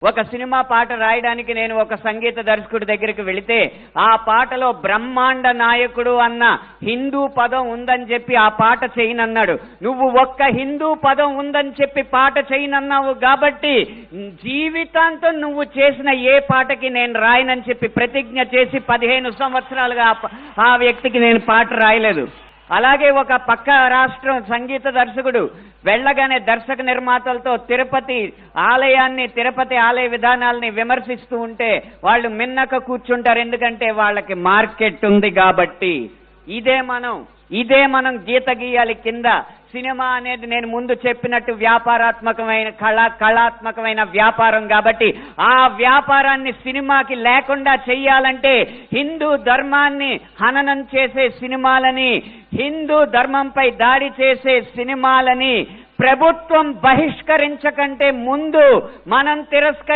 ఒక సినిమా పాట రాయడానికి నేను ఒక సంగీత దర్శకుడి దగ్గరికి వెళితే ఆ పాటలో బ్రహ్మాండ నాయకుడు అన్న హిందూ పదం ఉందని చెప్పి ఆ పాట చేయనన్నాడు. నువ్వు ఒక్క హిందూ పదం ఉందని చెప్పి పాట చేయనన్నావు కాబట్టి జీవితాంతం నువ్వు చేసిన ఏ పాటకి నేను రాయనని చెప్పి ప్రతిజ్ఞ చేసి 15 సంవత్సరాలుగా ఆ వ్యక్తికి నేను పాట రాయలేదు. అలాగే ఒక పక్క రాష్ట్రం సంగీత దర్శకుడు వెళ్ళగానే దర్శక నిర్మాతలతో తిరుపతి ఆలయ విధానాలని విమర్శిస్తూ ఉంటే వాళ్ళు మిన్నక కూర్చుంటారు, ఎందుకంటే వాళ్ళకి మార్కెట్ ఉంది కాబట్టి. ఇదే మనం గీత గీయాలి కింద. సినిమా అనేది నేను ముందు చెప్పినట్టు వ్యాపారాత్మకమైన కళాత్మకమైన వ్యాపారం కాబట్టి ఆ వ్యాపారాన్ని సినిమాకి లేకుండా చెయ్యాలంటే హిందూ ధర్మాన్ని హననం చేసే సినిమాలని, హిందూ ధర్మంపై దాడి చేసే సినిమాలని ప్రభుత్వం బహిష్కరించకంటే ముందు మనం